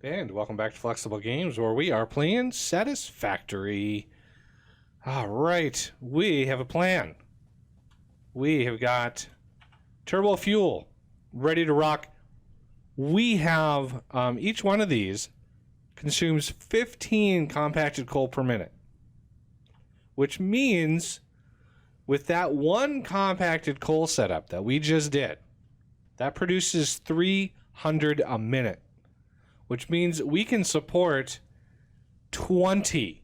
And welcome back to Flexible Games, where we are playing Satisfactory. Alright, we have a plan. We have got turbo fuel ready to rock. We have, each one of these consumes 15 compacted coal per minute. Which means, with that one compacted coal setup that we just did, that produces 300 a minute. Which means we can support 20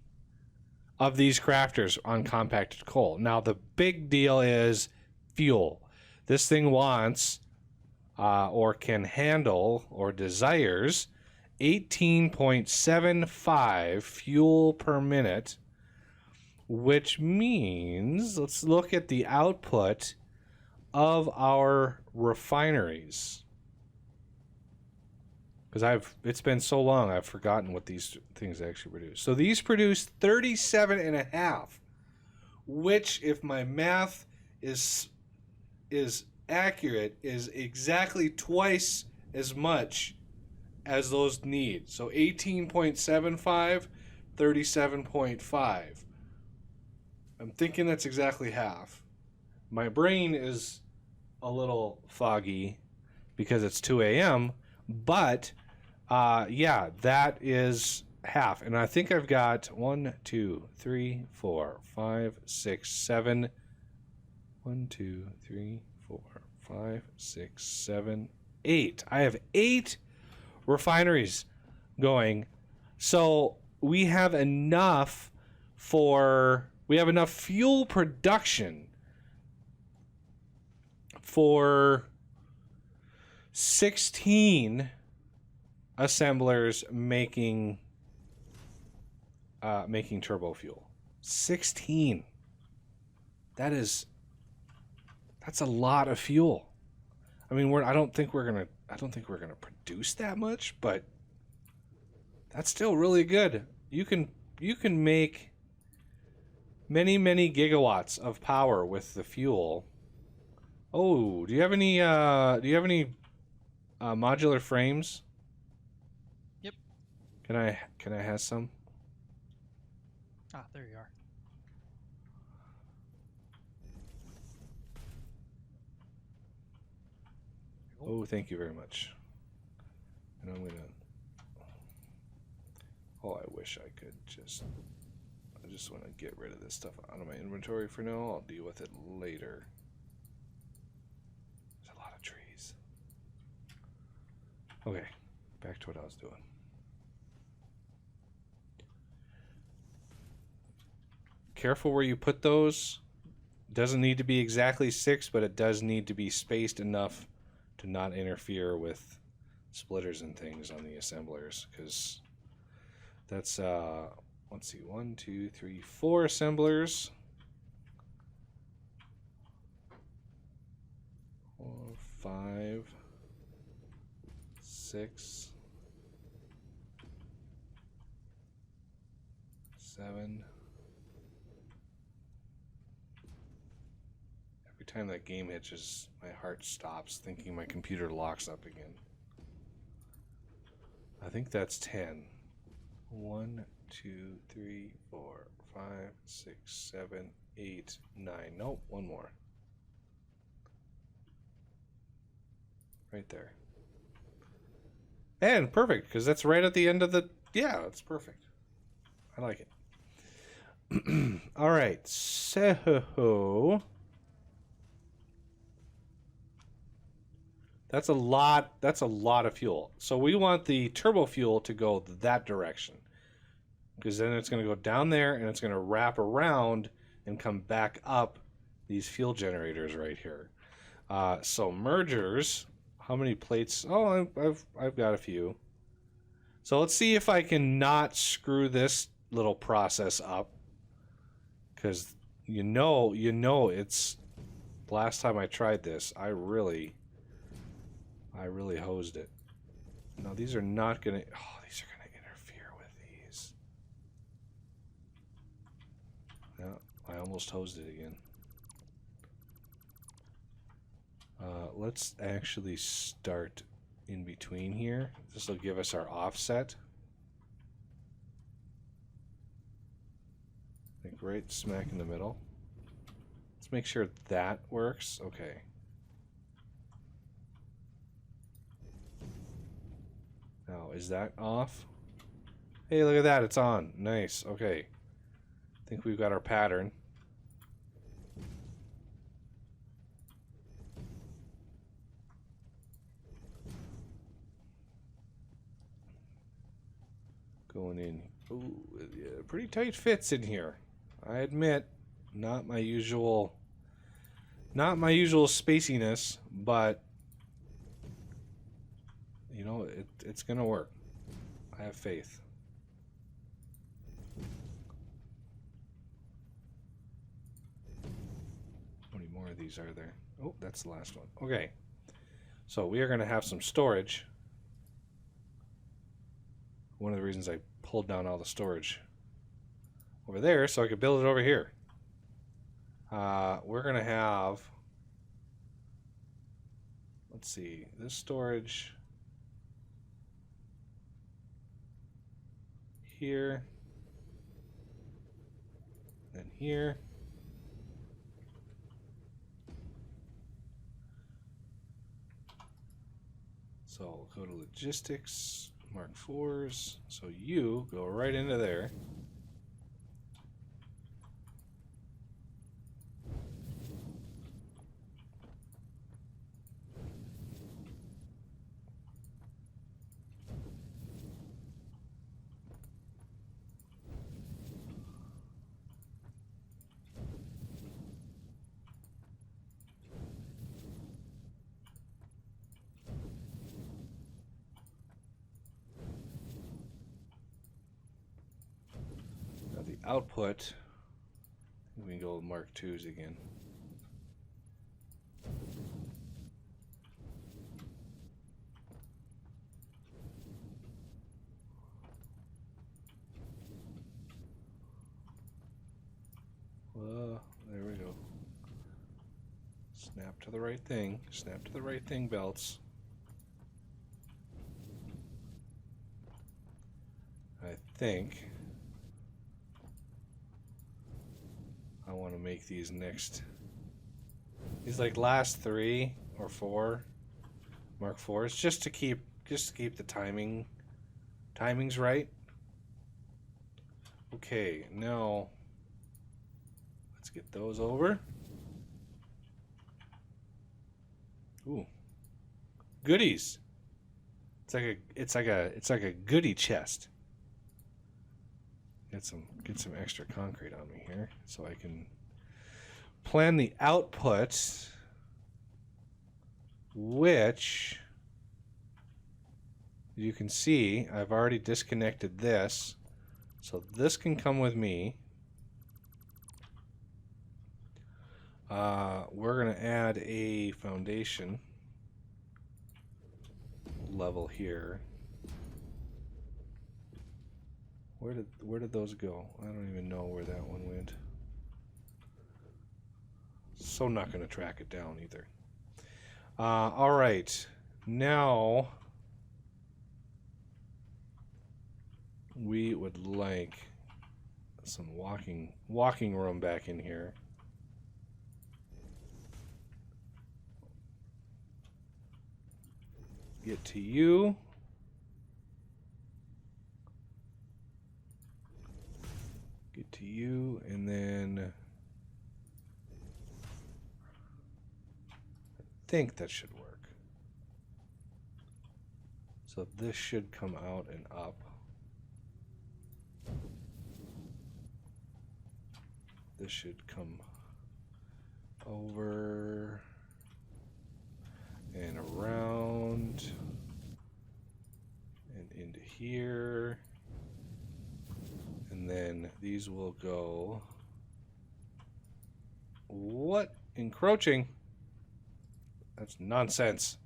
of these crafters on compacted coal. Now, the big deal is fuel. This thing wants, or can handle, or desires 18.75 fuel per minute, which means, let's look at the output of our refineries. Because it's been so long, I've forgotten what these things actually produce. So these produce 37.5, which, if my math is accurate, is exactly twice as much as those need. So 18.75, 37.5. I'm thinking that's exactly half. My brain is a little foggy because it's 2 a.m., but yeah, that is half. And I think I've got 1, 2, 3, 4, 5, 6, 7. 1, 2, 3, 4, 5, 6, 7, 8. I have 8 refineries going. So we have enough fuel production for 16 assemblers making turbo fuel. 16. That's a lot of fuel. I mean, I don't think we're gonna produce that much, but that's still really good. You can make many gigawatts of power with the fuel. Oh, do you have any modular frames? Yep. Can I have some? Ah, there you are. Oh, thank you very much. And I'm gonna. Oh, I wish I could just. I just want to get rid of this stuff out of my inventory for now. I'll deal with it later. There's a lot of trees. Okay, back to what I was doing. Careful where you put those. Doesn't need to be exactly 6, but it does need to be spaced enough to not interfere with splitters and things on the assemblers, because that's let's see, 1, 2, 3, 4 assemblers. 4, 5, 6, 7. Every time that game hitches, my heart stops, thinking my computer locks up again. I think that's 10. 1, 2, 3, 4, 5, 6, 7, 8, 9. Nope, one more. Right there. And perfect, because that's right at the end of the... Yeah, it's perfect. I like it. Alright, so... That's a lot of fuel. So we want the turbo fuel to go that direction. Because then it's going to go down there and it's going to wrap around and come back up these fuel generators right here. So mergers, how many plates? Oh, I've got a few. So let's see if I can not screw this little process up. Because you know it's the last time I tried this, I really hosed it. No, these are not going to... Oh, these are going to interfere with these. No, I almost hosed it again. Let's actually start in between here. This will give us our offset. Like right smack in the middle. Let's make sure that works. Okay. Now, is that off? Hey, look at that. It's on. Nice. Okay. I think we've got our pattern. Going in. Ooh, yeah, pretty tight fits in here. I admit, not my usual spaciness, but you know, it's gonna work. I have faith. How many more of these are there? Oh, that's the last one. Okay. So we are gonna have some storage. One of the reasons I pulled down all the storage over there so I could build it over here. We're gonna have, let's see, this storage here, then here. So we'll go to logistics, Mark 4s. So you go right into there. Output, we can go with Mark 2s again. Well, there we go. Snap to the right thing. Snap to the right thing, belts. I think I want to make these next. These like last 3 or 4 Mark 4s, just to keep the timings right. Okay, now let's get those over. Ooh, goodies! It's like a goodie chest. Get some extra concrete on me here so I can plan the output, which you can see I've already disconnected this, so this can come with me. We're going to add a foundation level here. Where did those go? I don't even know where that one went. So not going to track it down either. All right, now we would like some walking room back in here. Get to you. Get to you, and then I think that should work. So this should come out and up. This should come over and around and into here. And then these will go. What? Encroaching? That's nonsense.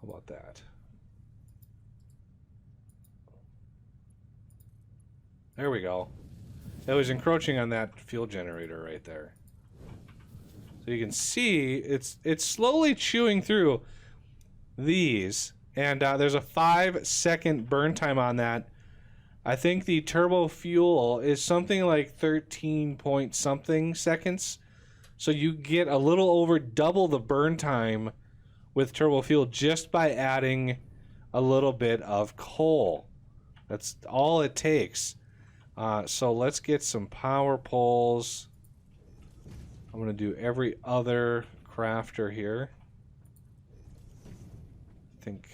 How about that? There we go. It was encroaching on that fuel generator right there. So you can see it's slowly chewing through these, and there's a 5-second burn time on that. I think the turbo fuel is something like 13 point something seconds. So you get a little over double the burn time with turbo fuel just by adding a little bit of coal. That's all it takes. So let's get some power poles. I'm going to do every other crafter here. I think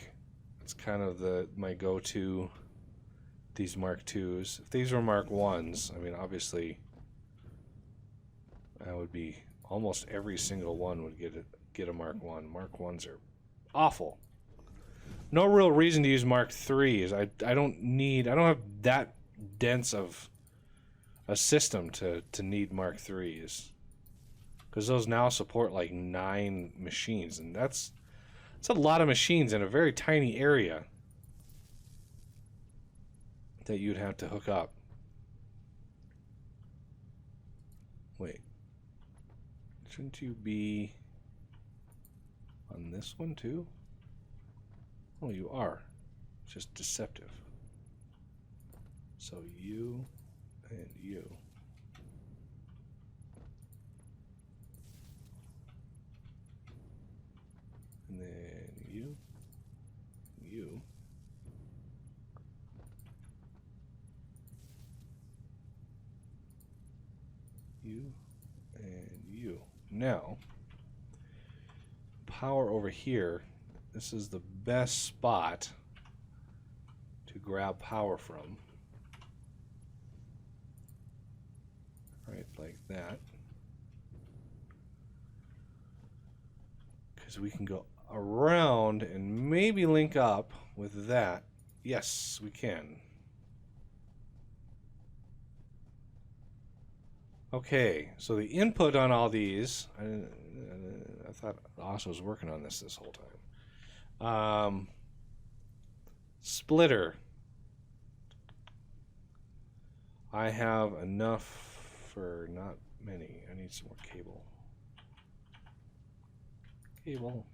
it's kind of my go-to, these Mark IIs. If these were Mark Is, I mean, obviously, that would be almost every single one would get a Mark I. Mark Is are awful. No real reason to use Mark IIIs. I don't have that dense of a system to need Mark IIIs, because those now support like 9 machines, and that's a lot of machines in a very tiny area that you'd have to hook up. Wait, shouldn't you be on this one too? Oh, you are. It's just deceptive. So you and you. And then you. You. You. And you. Now, power over here. This is the best spot to grab power from. Right, like that. Because we can go around and maybe link up with that. Yes, we can. Okay, so the input on all these, I thought Asa was working on this whole time. Splitter. I have enough for not many. I need some more cable. Cable.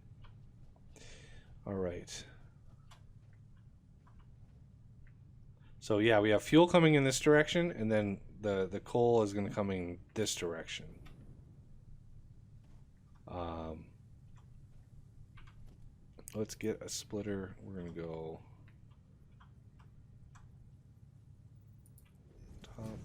All right. So yeah, we have fuel coming in this direction, and then the coal is going to come in this direction. Let's get a splitter. We're going to go top.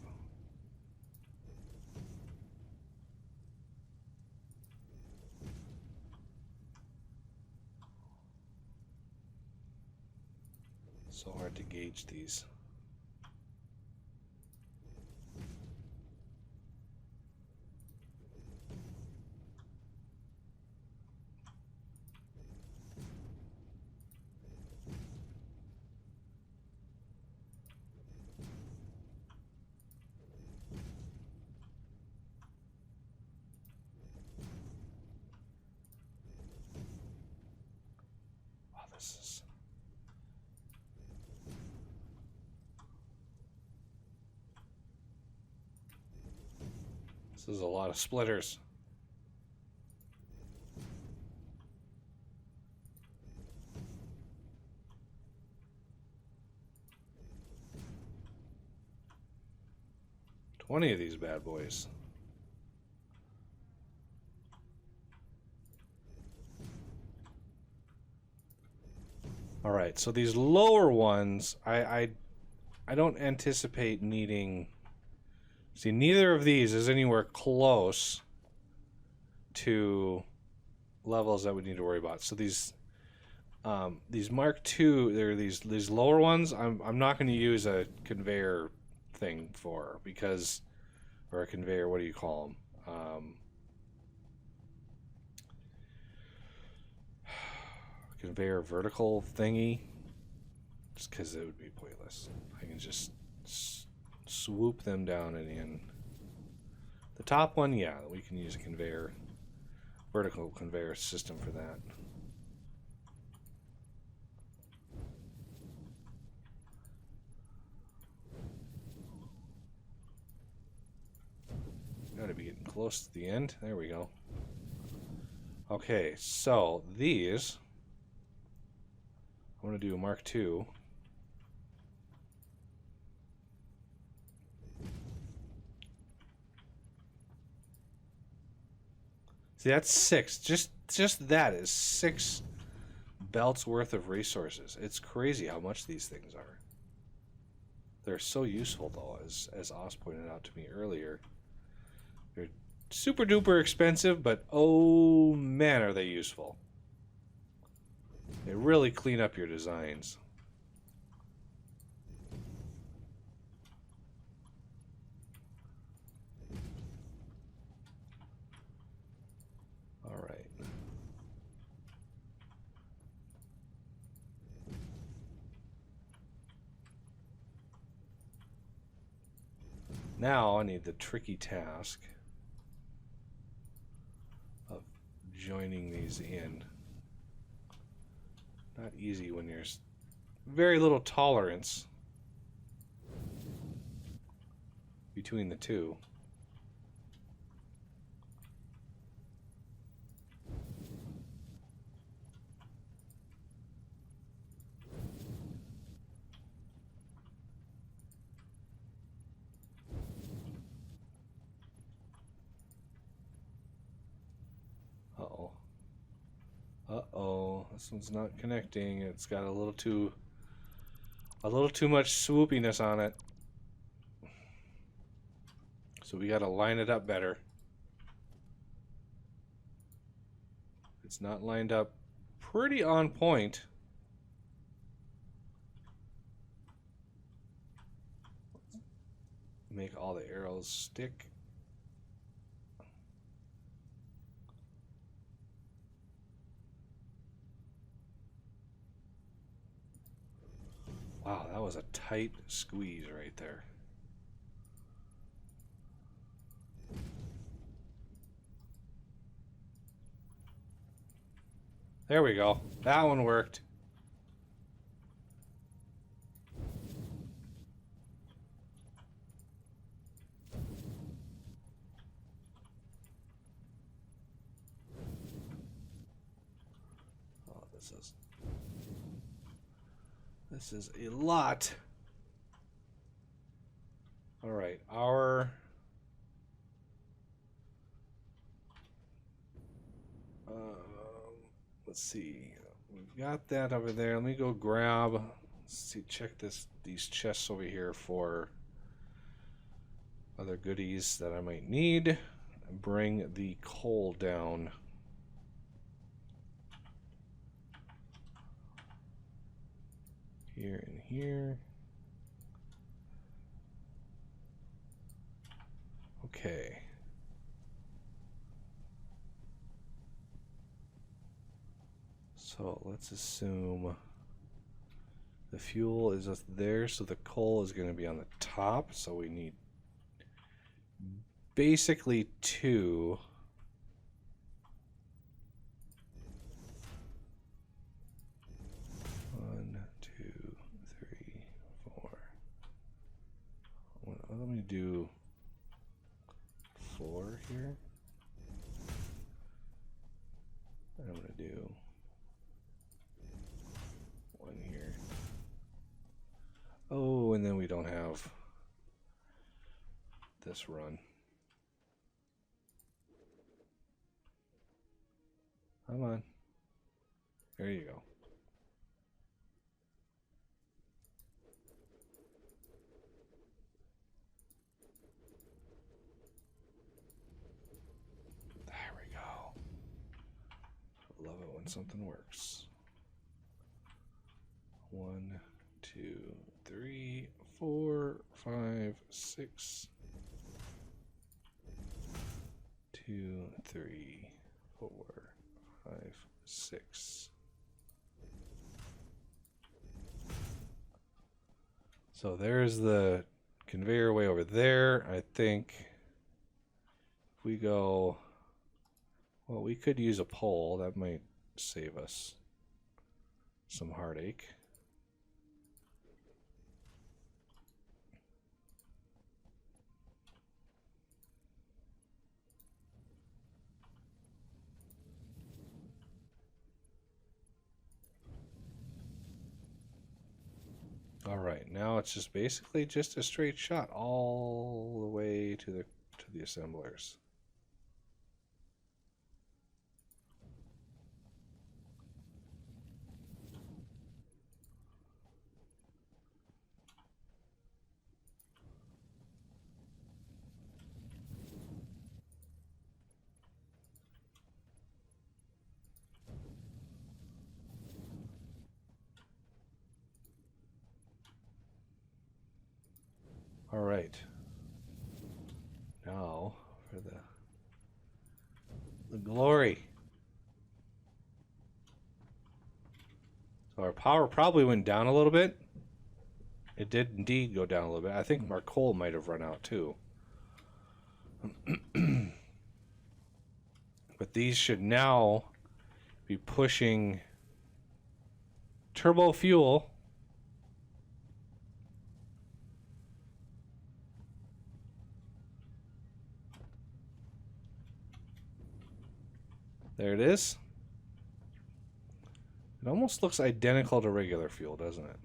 So hard to gauge these. Wow, this is a lot of splitters. $20 of these bad boys. All right, so these lower ones, I don't anticipate needing. See, neither of these is anywhere close to levels that we need to worry about. So these Mark II, they're these lower ones. I'm not going to use a conveyor thing for, because, or a conveyor. What do you call them? Conveyor vertical thingy. Just because it would be pointless. I can just swoop them down and in. The top one, yeah, we can use a conveyor, vertical conveyor system for that. Got to be getting close to the end. There we go. Okay, so these, I'm going to do Mark II. See, that's 6. Just that is 6 belts worth of resources. It's crazy how much these things are. They're so useful, though, as Oz pointed out to me earlier. They're super duper expensive, but oh man, are they useful. They really clean up your designs. All right. Now I need the tricky task of joining these in. Not easy when there's very little tolerance between the two. Uh-oh. Uh-oh. This one's not connecting. It's got a little too much swoopiness on it. So we got to line it up better. It's not lined up pretty on point. Make all the arrows stick. Wow, that was a tight squeeze right there. There we go. That one worked. Oh, this is a lot. All right, let's see. We've got that over there. Let me go grab. Let's see. Check these chests over here for other goodies that I might need. Bring the coal down. Here and here. Okay. So let's assume the fuel is just there, so the coal is going to be on the top. So we need basically 2. 1, 2, 3, 4. Let me do 4 here. I'm going to do 1 here. Oh, and then we don't have this run. Come on. There you go. There we go. Love it when something works. 1, 2, 3, 4, 5, 6. 2, 3, 4, 5, 6. So there's the conveyor way over there. I think if we go, well, we could use a pole. That might save us some heartache. All right, now it's just basically just a straight shot all the way to the assemblers. All right. Now for the glory. So our power probably went down a little bit. It did indeed go down a little bit. I think our coal might have run out too. But these should now be pushing turbo fuel there it is. It almost looks identical to regular fuel, doesn't it?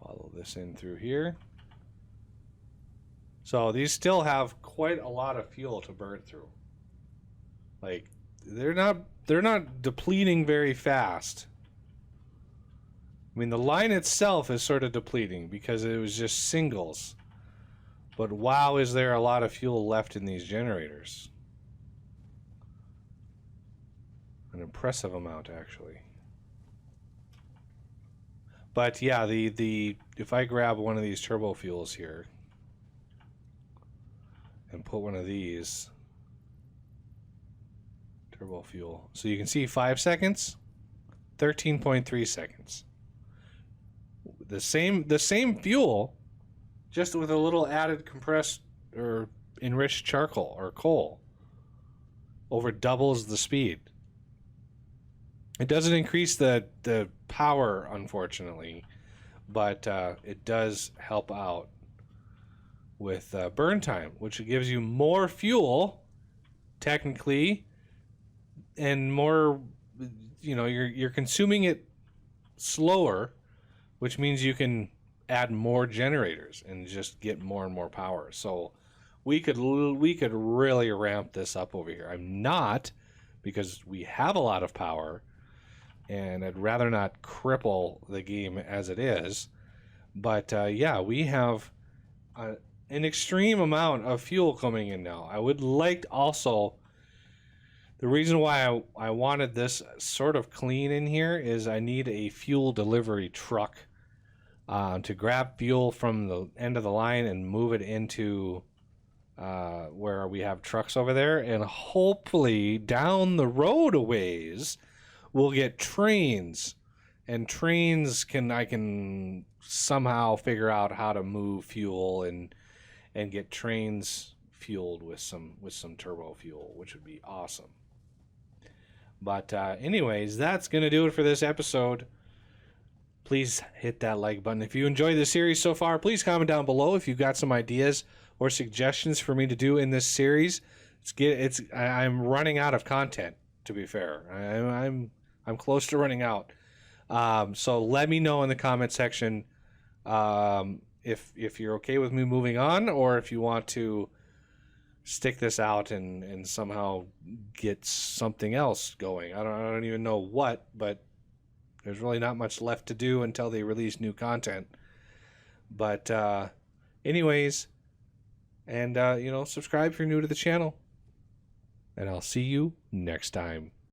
Follow this in through here. So these still have quite a lot of fuel to burn through. Like they're not depleting very fast. I mean, the line itself is sort of depleting because it was just singles. But wow, is there a lot of fuel left in these generators? An impressive amount, actually. But yeah, the if I grab one of these turbo fuels here and put one of these turbo fuel, so you can see 5 seconds, 13.3 seconds. The same fuel, just with a little added compressed or enriched charcoal or coal, over doubles the speed. It doesn't increase the power, unfortunately, but it does help out with burn time, which gives you more fuel, technically, and more. You know, you're consuming it slower, which means you can add more generators and just get more and more power. So we could really ramp this up over here. I'm not, because we have a lot of power, and I'd rather not cripple the game as it is. But yeah, we have an extreme amount of fuel coming in now. I would like also, the reason why I wanted this sort of clean in here is I need a fuel delivery truck to grab fuel from the end of the line and move it into where we have trucks over there, and hopefully down the road a ways we'll get trains, and trains I can somehow figure out how to move fuel and get trains fueled with some turbo fuel, which would be awesome. But anyways, that's gonna do it for this episode. Please hit that like button. If you enjoyed the series so far, please comment down below if you've got some ideas or suggestions for me to do in this series. I'm running out of content, to be fair. I'm close to running out. So let me know in the comment section if you're okay with me moving on, or if you want to stick this out and somehow get something else going. I don't even know what, but there's really not much left to do until they release new content. But anyways, and subscribe if you're new to the channel. And I'll see you next time.